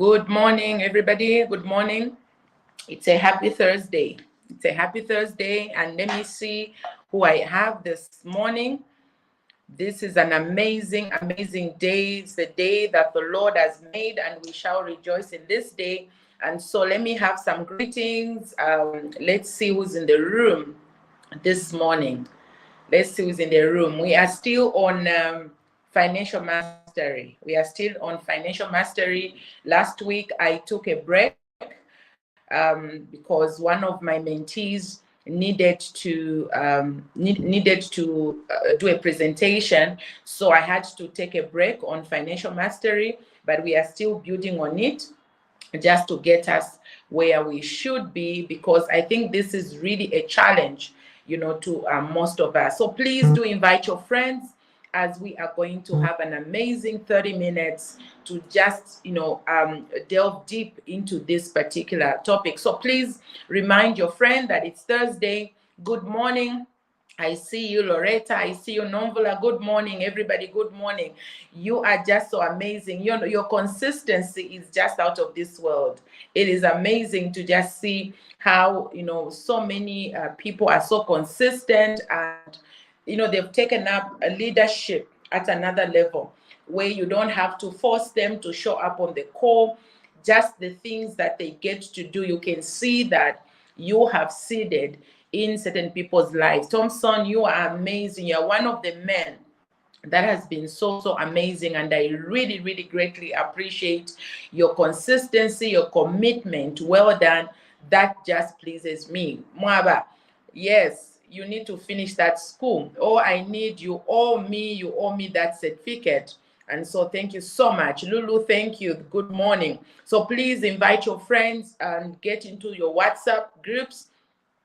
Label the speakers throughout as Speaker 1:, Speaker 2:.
Speaker 1: Good morning, everybody. Good morning. It's a happy Thursday. It's a happy Thursday. And let me see who I have this morning. This is an amazing, amazing day. It's the day that the Lord has made, and we shall rejoice in this day. And so let me have some greetings. Let's see who's in the room this morning. Let's see who's in the room. We are still on financial mastery. We are still on financial mastery. Last week, I took a break because one of my mentees needed to do a presentation, so I had to take a break on financial mastery, but we are still building on it just to get us where we should be, because I think this is really a challenge, to most of us. So please do invite your friends, as we are going to have an amazing 30 minutes to just, delve deep into this particular topic. So please remind your friend that it's Thursday. Good morning. I see you, Loretta. I see you, Nomvula. Good morning, everybody. Good morning. You are just so amazing. Your consistency is just out of this world. It is amazing to just see how, so many people are so consistent, and, they've taken up a leadership at another level where you don't have to force them to show up on the call. Just the things that they get to do, you can see that you have seeded in certain people's lives. Thompson, you are amazing. You're one of the men that has been so amazing, and I really, really greatly appreciate your consistency, your commitment. Well done. That just pleases me. Mwaba, yes, you need to finish that school. Oh, I need you owe me that certificate. And so thank you so much. Lulu, thank you. Good morning. So please invite your friends and get into your WhatsApp groups,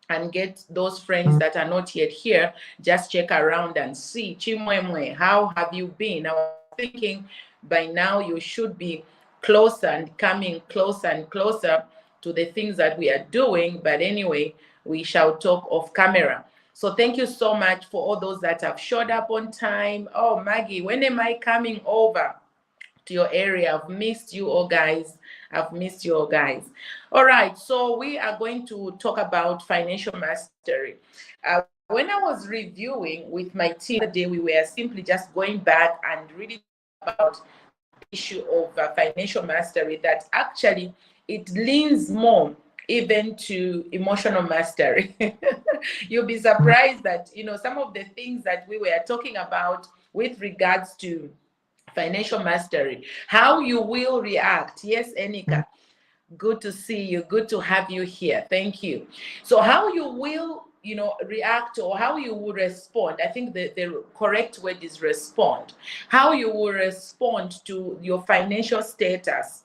Speaker 1: and get those friends that are not yet here. Just check around and see. Chimwemwe, how have you been? I was thinking by now you should be closer and coming closer and closer to the things that we are doing. But anyway, we shall talk off camera. So thank you so much for all those that have showed up on time. Oh, Maggie, when am I coming over to your area? I've missed you all, guys. I've missed you all, guys. All right, so we are going to talk about financial mastery. When I was reviewing with my team today, we were simply just going back and reading about the issue of financial mastery, that actually it leans more even to emotional mastery. You'll be surprised that, some of the things that we were talking about with regards to financial mastery, how you will react. Yes, Enika, good to see you. Good to have you here. Thank you. So how you will, react, or how you will respond. I think the correct word is respond. How you will respond to your financial status,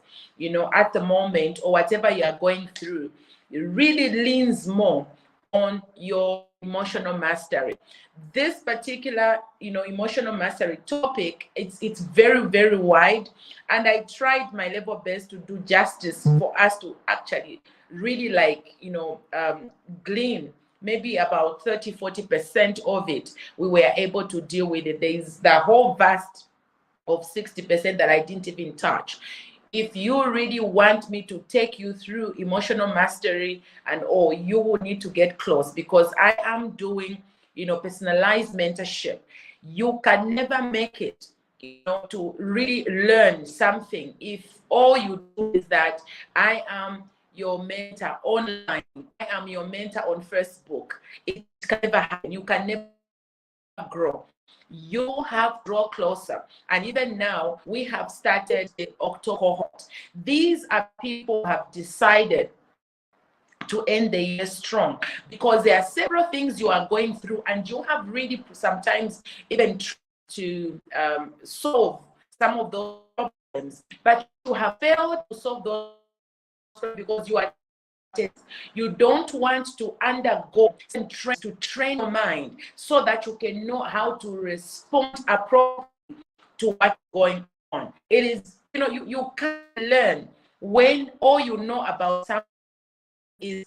Speaker 1: at the moment, or whatever you are going through, it really leans more on your emotional mastery. This particular, emotional mastery topic, it's very, very wide, and I tried my level best to do justice for us to actually really glean maybe about 30-40% of it. We were able to deal with it. There's the whole vast of 60% that I didn't even touch. If you really want me to take you through emotional mastery and all, you will need to get close, because I am doing, personalized mentorship. You can never make it, to really learn something if all you do is that I am your mentor online, I am your mentor on Facebook. It can never happen. You can never grow. You have to draw closer. And even now, we have started the October cohort. These are people who have decided to end the year strong, because there are several things you are going through, and you have really sometimes even to solve some of those problems, but you have failed to solve those because you don't want to undergo and to train your mind so that you can know how to respond appropriately to what's going on. It is, you can't learn when all you know about something is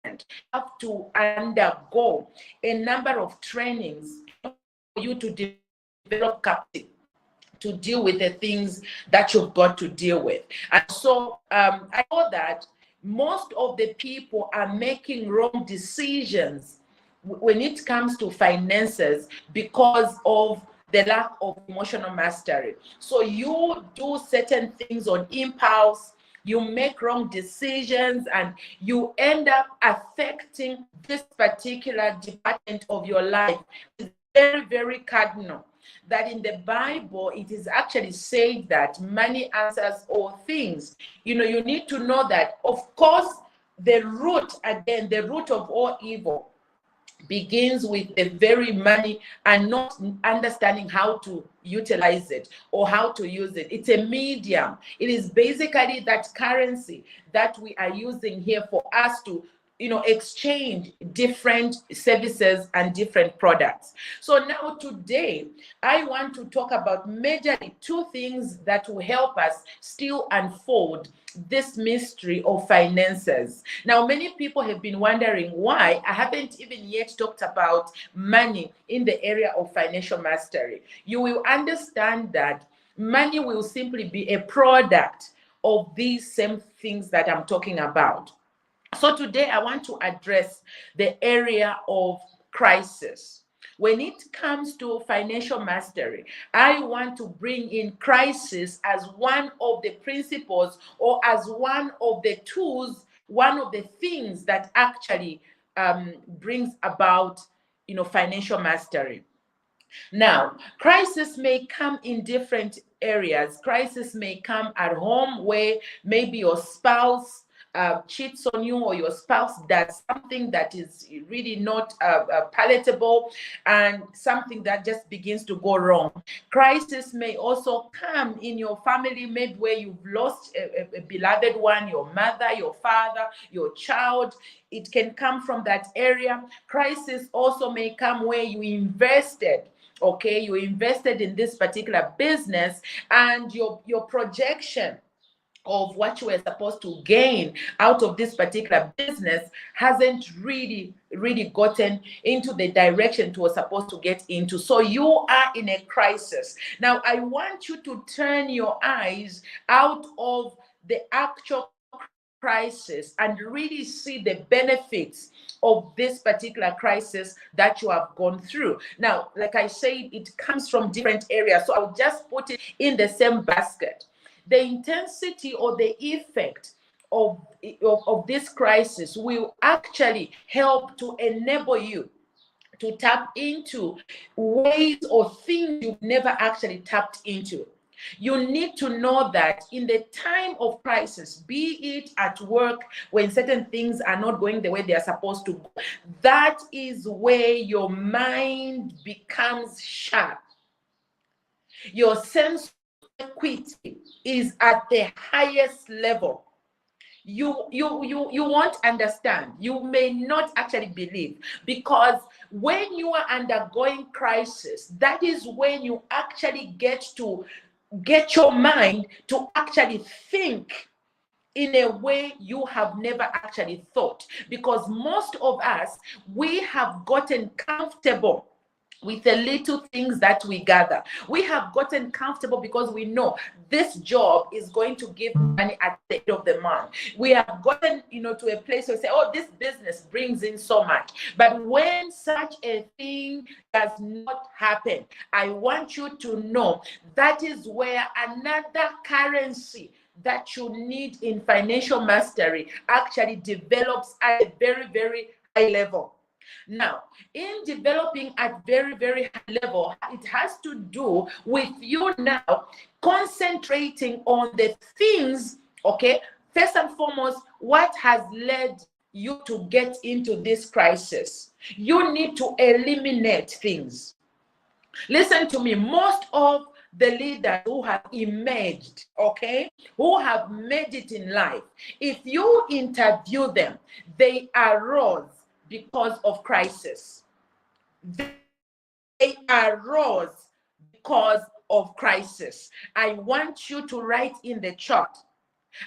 Speaker 1: you have to undergo a number of trainings for you to develop capacity to deal with the things that you've got to deal with. And so I know that most of the people are making wrong decisions when it comes to finances because of the lack of emotional mastery. So you do certain things on impulse, you make wrong decisions, and you end up affecting this particular department of your life. It's very, very cardinal that in the Bible, it is actually said that money answers all things. You know, you need to know that, of course, the root, again, the root of all evil begins with the very money and not understanding how to utilize it or how to use it. It's a medium. It is basically that currency that we are using here for us to, you know, exchange different services and different products. So now today, I want to talk about majorly two things that will help us still unfold this mystery of finances. Now, many people have been wondering why I haven't even yet talked about money in the area of financial mastery. You will understand that money will simply be a product of these same things that I'm talking about. So today I want to address the area of crisis. When it comes to financial mastery, I want to bring in crisis as one of the principles or as one of the tools, one of the things that actually brings about, you know, financial mastery. Now, crisis may come in different areas. Crisis may come at home where maybe your spouse cheats on you, or your spouse does something that is really not palatable, and something that just begins to go wrong. Crisis may also come in your family, maybe where you've lost a beloved one, your mother, your father, your child. It can come from that area. Crisis also may come where you invested. Okay, you invested in this particular business, and your projection of what you were supposed to gain out of this particular business hasn't really gotten into the direction it was supposed to get into. So you are in a crisis. Now, I want you to turn your eyes out of the actual crisis and really see the benefits of this particular crisis that you have gone through. Now, like I said, it comes from different areas, so I'll just put it in the same basket. The intensity or the effect of this crisis will actually help to enable you to tap into ways or things you've never actually tapped into. You need to know that in the time of crisis, be it at work, when certain things are not going the way they are supposed to go, that is where your mind becomes sharp. Your sense of equity is at the highest level. You won't understand. You may not actually believe, because when you are undergoing crisis, that is when you actually get your mind to actually think in a way you have never actually thought. Because most of us, we have gotten comfortable with the little things that we gather. We have gotten comfortable because we know this job is going to give money at the end of the month. We have gotten, to a place where we say, oh, this business brings in so much. But when such a thing does not happen, I want you to know that is where another currency that you need in financial mastery actually develops at a very, very high level. Now, in developing at very, very high level, it has to do with you now concentrating on the things, okay? First and foremost, what has led you to get into this crisis? You need to eliminate things. Listen to me, most of the leaders who have emerged, okay, who have made it in life, if you interview them, they arose because of crisis. They arose because of crisis. I want you to write in the chart.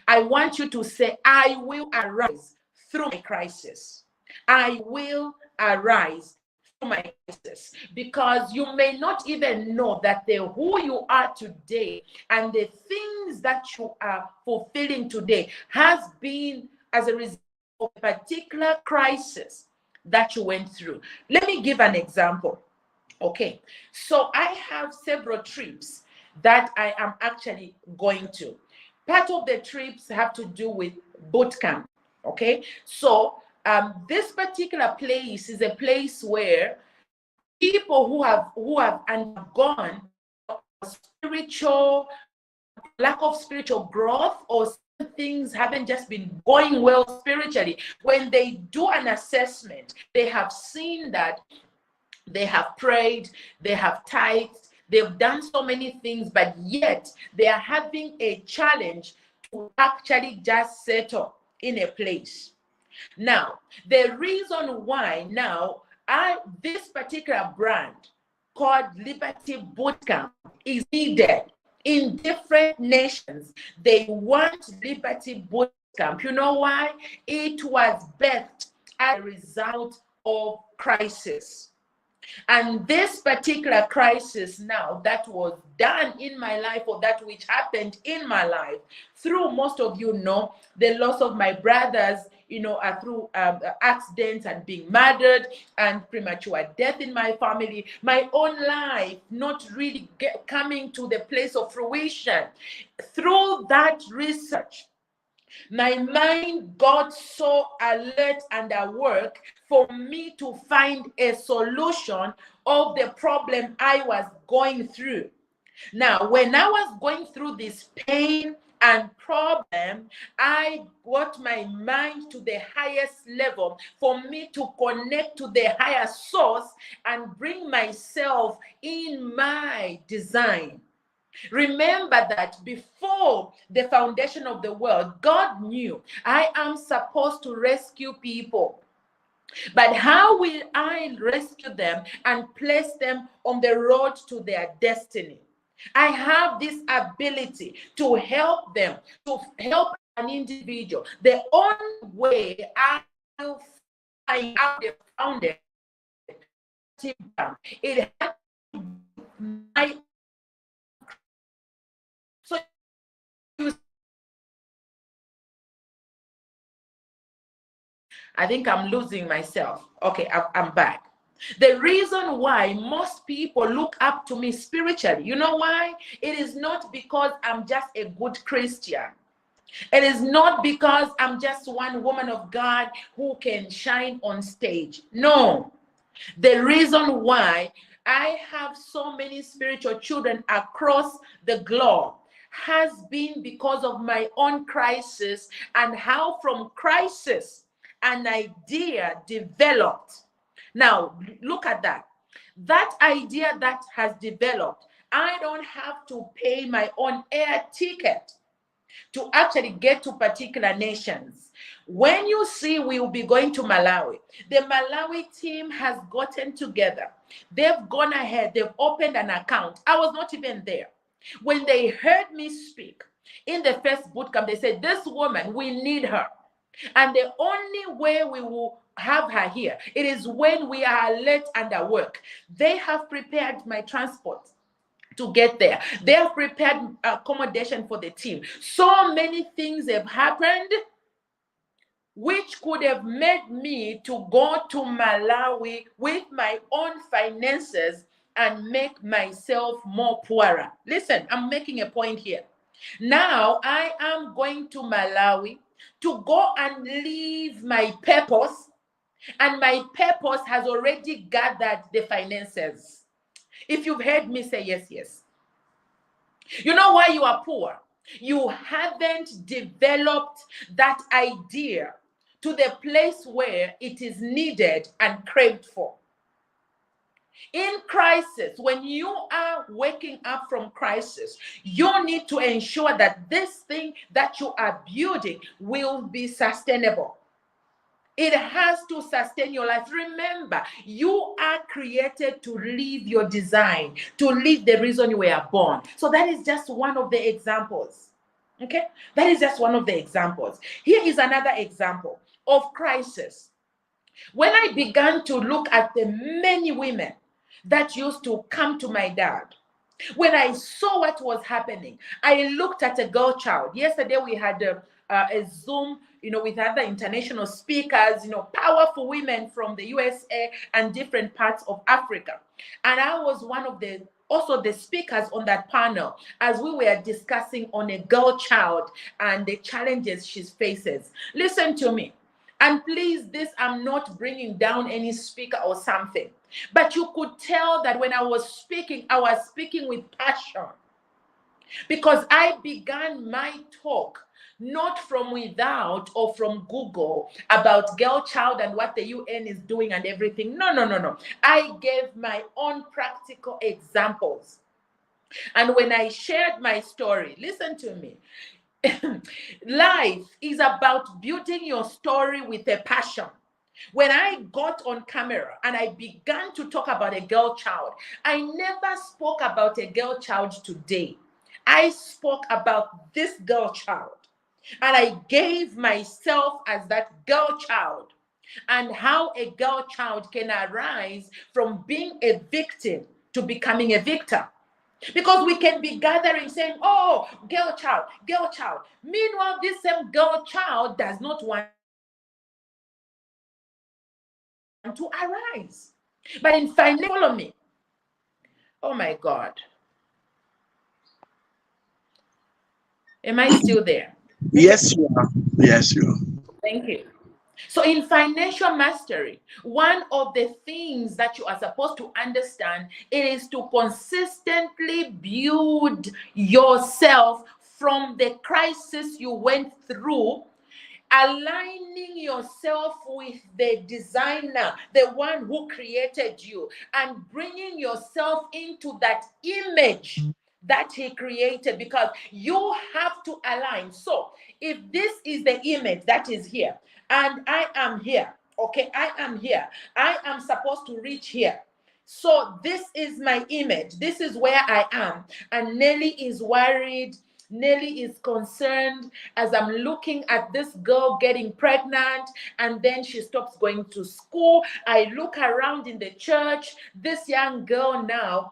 Speaker 1: I want you to say, I will arise through my crisis. I will arise my crisis, because you may not even know that the who you are today and the things that you are fulfilling today has been as a result of a particular crisis that you went through. Let me give an example. Okay, so I have several trips that I am actually going to. Part of the trips have to do with boot camp. Okay, so this particular place is a place where people who have undergone spiritual lack of spiritual growth, or things haven't just been going well spiritually, when they do an assessment, they have seen that they have prayed, they have tithed, they've done so many things, but yet they are having a challenge to actually just settle in a place. Now, the reason why now this particular brand called Liberty Bootcamp is needed in different nations. They want Liberty Bootcamp. You know why? It was birthed as a result of crisis. And this particular crisis now that was done in my life, or that which happened in my life, through, most of you know, the loss of my brothers, through accidents and being murdered and premature death in my family, my own life not really coming to the place of fruition. Through that research, my mind got so alert and at work for me to find a solution of the problem I was going through. Now, when I was going through this pain and problem, I got my mind to the highest level for me to connect to the higher source and bring myself in my design. Remember that before the foundation of the world, God knew I am supposed to rescue people. But how will I rescue them and place them on the road to their destiny? I have this ability to help them, to help an individual. The only way I will find out the foundation, it has to be my. So I think I'm losing myself. Okay, I'm back. The reason why most people look up to me spiritually, you know why? It is not because I'm just a good Christian. It is not because I'm just one woman of God who can shine on stage. No. The reason why I have so many spiritual children across the globe has been because of my own crisis, and how from crisis an idea developed. Now, look at that. That idea that has developed, I don't have to pay my own air ticket to actually get to particular nations. When you see we will be going to Malawi, the Malawi team has gotten together. They've gone ahead, they've opened an account. I was not even there. When they heard me speak in the first bootcamp, they said, this woman, we need her. And the only way we will have her here, it is when we are alert and at work. They have prepared my transport to get there. They have prepared accommodation for the team. So many things have happened which could have made me to go to Malawi with my own finances and make myself more poorer. Listen, I'm making a point here. Now I am going to Malawi to go and live my purpose, and my purpose has already gathered the finances. If you've heard me say yes, yes. You know why you are poor? You haven't developed that idea to the place where it is needed and craved for. In crisis, when you are waking up from crisis, you need to ensure that this thing that you are building will be sustainable. It has to sustain your life. Remember, you are created to live your design, to live the reason you were born. So that is just one of the examples. Okay? That is just one of the examples. Here is another example of crisis. When I began to look at the many women that used to come to my dad, when I saw what was happening, I looked at a girl child. Yesterday we had a Zoom, with other international speakers, powerful women from the USA and different parts of Africa. And I was one of also the speakers on that panel as we were discussing on a girl child and the challenges she faces. Listen to me. And please, I'm not bringing down any speaker or something. But you could tell that when I was speaking with passion. Because I began my talk not from without or from Google about girl child and what the UN is doing and everything. No, no, no, no. I gave my own practical examples. And when I shared my story, listen to me. Life is about building your story with a passion. When I got on camera and I began to talk about a girl child, I never spoke about a girl child today. I spoke about this girl child. And I gave myself as that girl child and how a girl child can arise from being a victim to becoming a victor. Because we can be gathering saying, oh, girl child, girl child. Meanwhile, this same girl child does not want to arise. But in finally, follow me. Oh my God. Am I still there?
Speaker 2: Yes, you are. Yes, you are.
Speaker 1: Thank you. So in financial mastery, one of the things that you are supposed to understand is to consistently build yourself from the crisis you went through, aligning yourself with the designer, the one who created you, and bringing yourself into that image that he created, because you have to align. So if this is the image that is here and I am here, okay, I am here, I am supposed to reach here. So this is my image, this is where I am, and Nellie is worried, Nellie is concerned as I'm looking at this girl getting pregnant and then she stops going to school. I look around in the church, this young girl now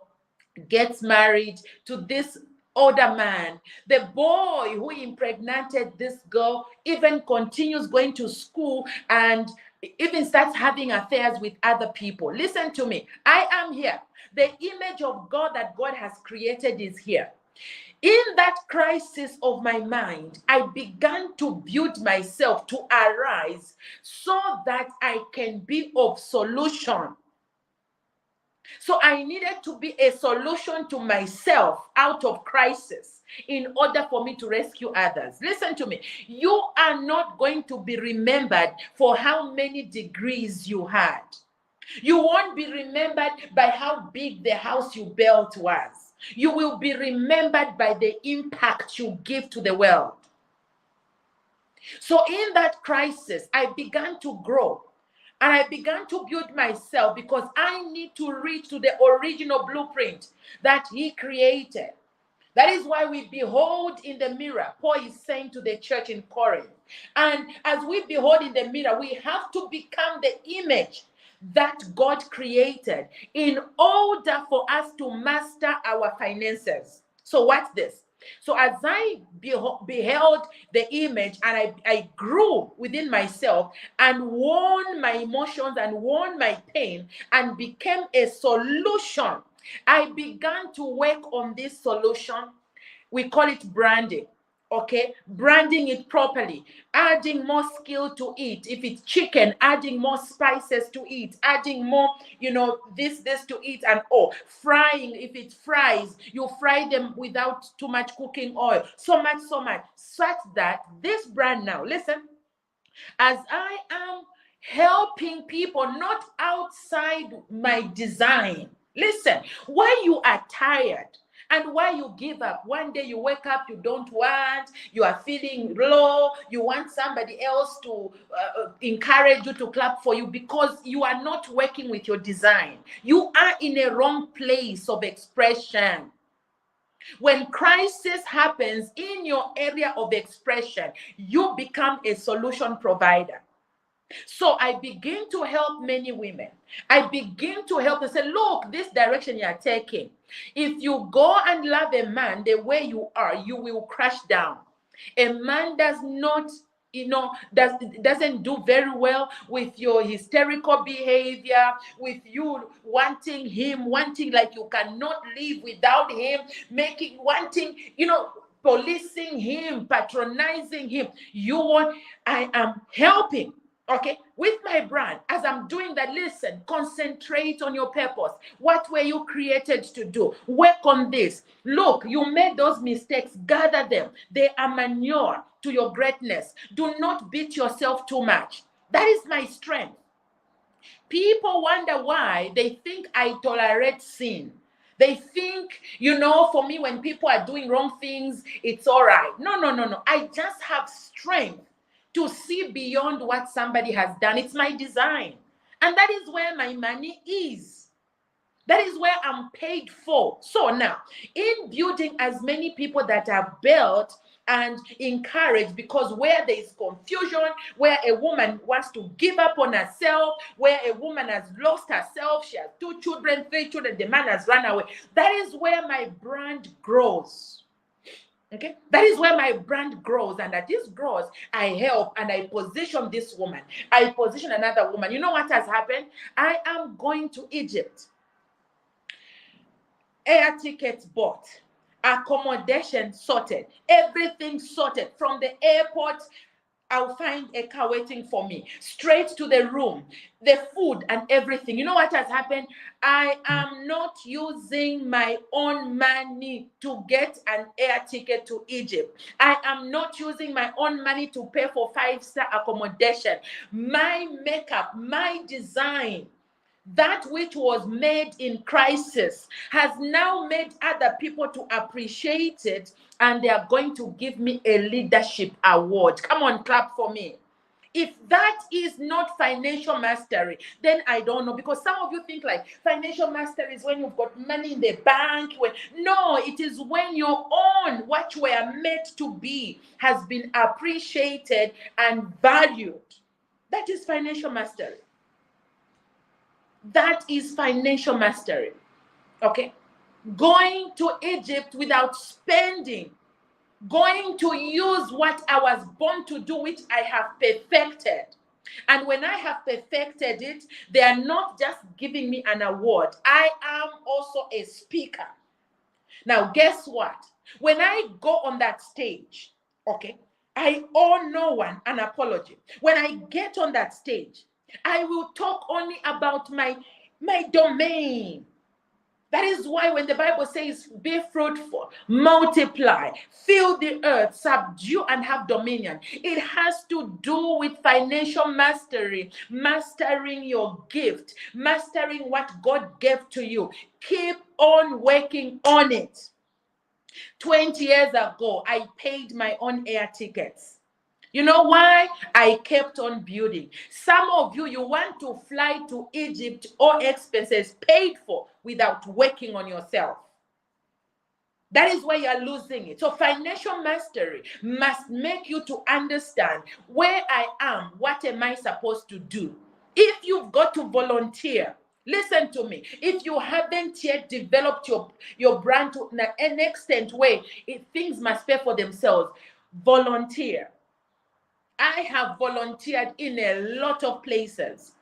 Speaker 1: gets married to this older man. The boy who impregnated this girl even continues going to school and even starts having affairs with other people. Listen to me. I am here. The image of God that God has created is here. In that crisis of my mind, I began to build myself to arise so that I can be of solution. So I needed to be a solution to myself out of crisis in order for me to rescue others. Listen to me. You are not going to be remembered for how many degrees you had. You won't be remembered by how big the house you built was. You will be remembered by the impact you give to the world. So in that crisis, I began to grow. And I began to build myself because I need to reach to the original blueprint that he created. That is why we behold in the mirror, Paul is saying to the church in Corinth. And as we behold in the mirror, we have to become the image that God created in order for us to master our finances. So what's this? So as I beheld the image and I grew within myself and won my emotions and won my pain and became a solution, I began to work on this solution. We call it branding. Okay, branding it properly, adding more skill to it. If it's chicken, adding more spices to it, adding more, this to it, and frying. If it's fries, you fry them without too much cooking oil. So much, such that this brand now, listen, as I am helping people, not outside my design. Listen, why you are tired and why you give up. One day you wake up, you don't want, you are feeling low, you want somebody else to encourage you, to clap for you, because you are not working with your design. You are in a wrong place of expression. When crisis happens in your area of expression, you become a solution provider. So I begin to help many women. I begin to help them say, look, this direction you are taking. If you go and love a man the way you are, you will crash down. A man does not, doesn't do very well with your hysterical behavior, with you wanting him, wanting like you cannot live without him, wanting, policing him, patronizing him. I am helping. Okay, with my brand, as I'm doing that, listen, concentrate on your purpose. What were you created to do? Work on this. Look, you made those mistakes, gather them. They are manure to your greatness. Do not beat yourself too much. That is my strength. People wonder why. They think I tolerate sin. They think, for me, when people are doing wrong things, it's all right. No. I just have strength to see beyond what somebody has done. It's my design. And that is where my money is. That is where I'm paid for. So now, in building as many people that have built and encouraged, because where there is confusion, where a woman wants to give up on herself, where a woman has lost herself, she has 2 children, 3 children, the man has run away, that is where my brand grows. Okay, that is where my brand grows, and at this grows, I help and I position this woman. I position another woman. You know what has happened? I am going to Egypt. Air tickets bought, accommodation sorted, everything sorted. From the airport, I'll find a car waiting for me, straight to the room, the food and everything. You know what has happened? I am not using my own money to get an air ticket to Egypt. I am not using my own money to pay for 5-star accommodation. My makeup, my design, that which was made in crisis has now made other people to appreciate it, and they are going to give me a leadership award. Come on, clap for me. If that is not financial mastery, then I don't know. Because some of you think like financial mastery is when you've got money in the bank. No, it is when your own, what you were meant to be, has been appreciated and valued. That is financial mastery. That is financial mastery. Okay? Going to Egypt without spending. Going to use what I was born to do, which I have perfected. And when I have perfected it, they are not just giving me an award. I am also a speaker. Now, guess what? When I go on that stage, okay, I owe no one an apology. When I get on that stage, I will talk only about my domain. That is why when the Bible says, be fruitful, multiply, fill the earth, subdue and have dominion, it has to do with financial mastery, mastering your gift, mastering what God gave to you. Keep on working on it. 20 years ago, I paid my own air tickets. You know why? I kept on building. Some of you want to fly to Egypt, all expenses paid for, without working on yourself. That is why you're losing it. So financial mastery must make you to understand where I am, what am I supposed to do? If you've got to volunteer, listen to me. If you haven't yet developed your brand to an extent where things must pay for themselves, volunteer. I have volunteered in a lot of places,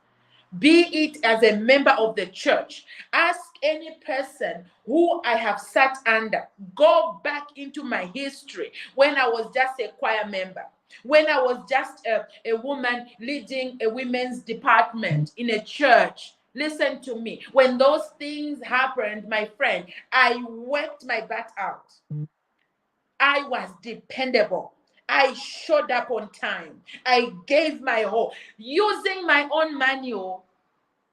Speaker 1: be it as a member of the church. Ask any person who I have sat under. Go back into my history when I was just a choir member, when I was just a woman leading a women's department in a church. Listen to me. When those things happened, my friend, I worked my butt out. I was dependable. I showed up on time. I gave my whole, using my own money.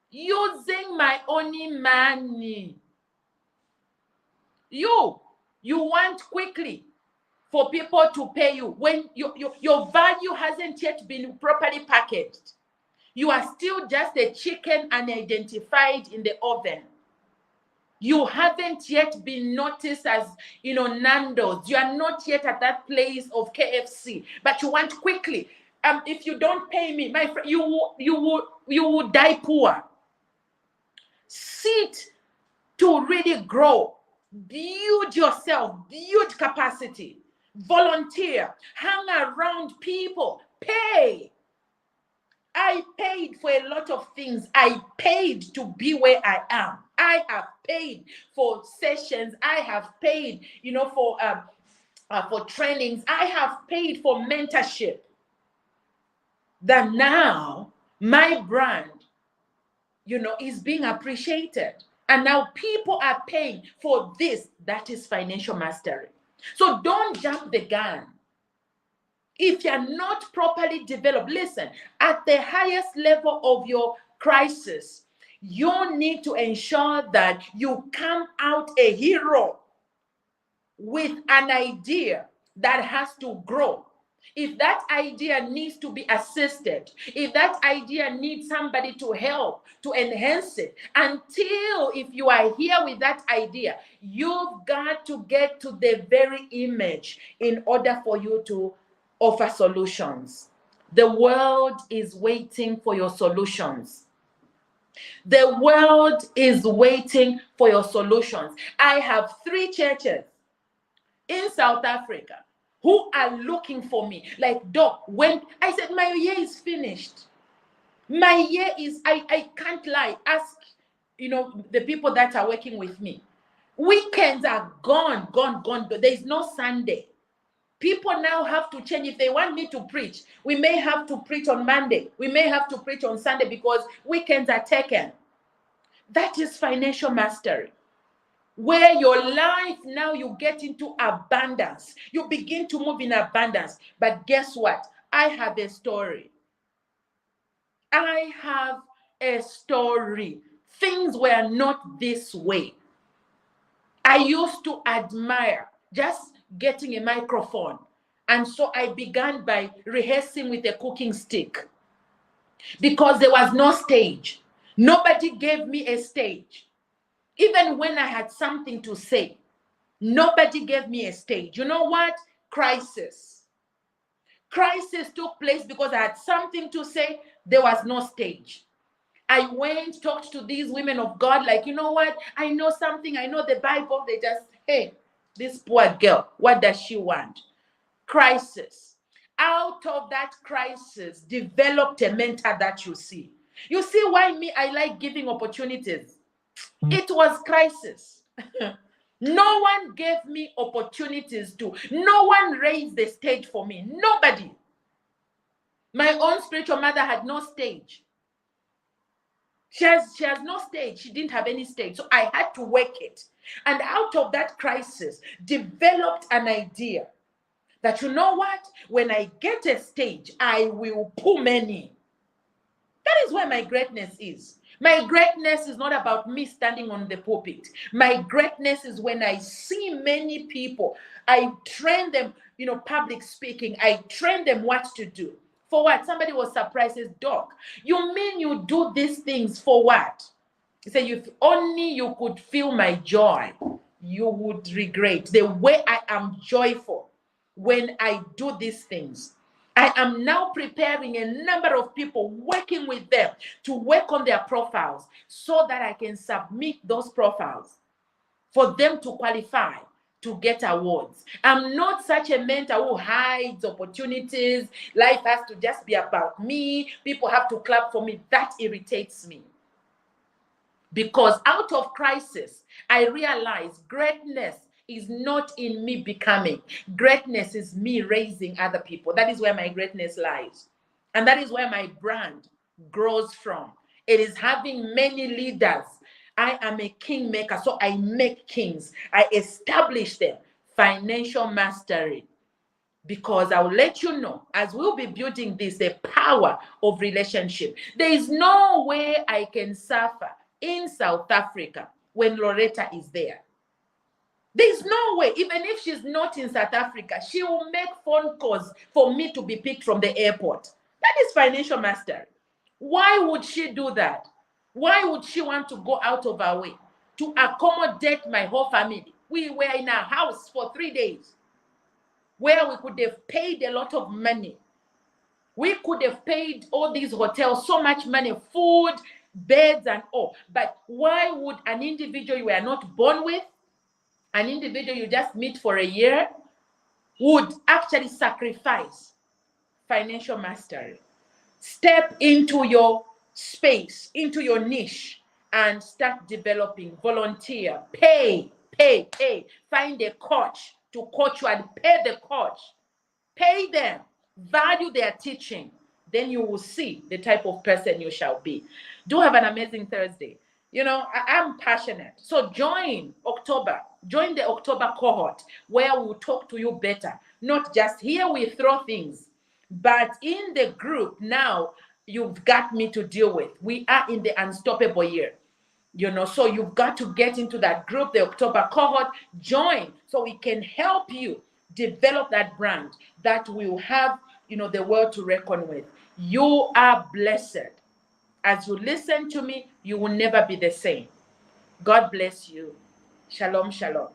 Speaker 1: Using my own money. You want quickly for people to pay you when your value hasn't yet been properly packaged. You are still just a chicken unidentified in the oven. You haven't yet been noticed as, Nando's. You are not yet at that place of KFC, but you want quickly. If you don't pay me, my friend, you will die poor. Sit to really grow. Build yourself, build capacity, volunteer, hang around people, pay. I paid for a lot of things. I paid to be where I am. I have paid for sessions. I have paid, for trainings. I have paid for mentorship. That now my brand, is being appreciated. And now people are paying for this. That is financial mastery. So don't jump the gun. If you're not properly developed, listen, at the highest level of your crisis, you need to ensure that you come out a hero with an idea that has to grow. If that idea needs to be assisted, if that idea needs somebody to help, to enhance it, until if you are here with that idea, you've got to get to the very image in order for you to offer solutions. The world is waiting for your solutions. The world is waiting for your solutions. I have 3 churches in South Africa who are looking for me. Like, Doc, when I said my year is finished. My year is, I can't lie. Ask, the people that are working with me. Weekends are gone. There is no Sunday. People now have to change. If they want me to preach, we may have to preach on Monday. We may have to preach on Sunday because weekends are taken. That is financial mastery. Where your life now, you get into abundance. You begin to move in abundance. But guess what? I have a story. I have a story. Things were not this way. I used to admire just getting a microphone. And so I began by rehearsing with a cooking stick because there was no stage. Nobody gave me a stage. Even when I had something to say, nobody gave me a stage. You know what? Crisis. Crisis took place because I had something to say. There was no stage. I went, talked to these women of God, like, you know what? I know something. I know the Bible. They just, hey, this poor girl, what does she want? Crisis. Out of that crisis, developed a mentor that you see. You see why me, I like giving opportunities. It was crisis. No one gave me opportunities to. No one raised the stage for me. Nobody. My own spiritual mother had no stage. She has no stage. She didn't have any stage. So I had to work it. And out of that crisis, developed an idea that, you know what? When I get a stage, I will pull many. That is where my greatness is. My greatness is not about me standing on the pulpit. My greatness is when I see many people. I train them, public speaking. I train them what to do. For what? Somebody was surprised, says, Doc, you mean you do these things for what? He said, if only you could feel my joy, you would regret the way I am joyful when I do these things. I am now preparing a number of people, working with them to work on their profiles so that I can submit those profiles for them to qualify to get awards. I'm not such a mentor who hides opportunities. Life has to just be about me. People have to clap for me. That irritates me. Because out of crisis, I realize greatness is not in me becoming. Greatness is me raising other people. That is where my greatness lies. And that is where my brand grows from. It is having many leaders. I am a kingmaker, so I make kings. I establish them. Financial mastery. Because I will let you know, as we'll be building this, the power of relationship. There is no way I can suffer in South Africa when Loretta is there. There's no way. Even if she's not in South Africa, she will make phone calls for me to be picked from the airport. That is financial mastery. Why would she do that? Why would she want to go out of her way to accommodate my whole family? We were in our house for 3 days where we could have paid a lot of money. We could have paid all these hotels so much money, food, beds, and all. But why would an individual you were not born with, an individual you just meet for a year, would actually sacrifice financial mastery? Step into your space, into your niche, and start developing. Volunteer, pay. Find a coach to coach you and pay the coach. Pay them, value their teaching. Then you will see the type of person you shall be. Do have an amazing Thursday. I'm passionate. So join the October cohort where we'll talk to you better. Not just here we throw things, but in the group now, you've got me to deal with. We are in the unstoppable year. So you've got to get into that group, the October cohort, join so we can help you develop that brand that will have, the world to reckon with. You are blessed. As you listen to me, you will never be the same. God bless you. Shalom, shalom.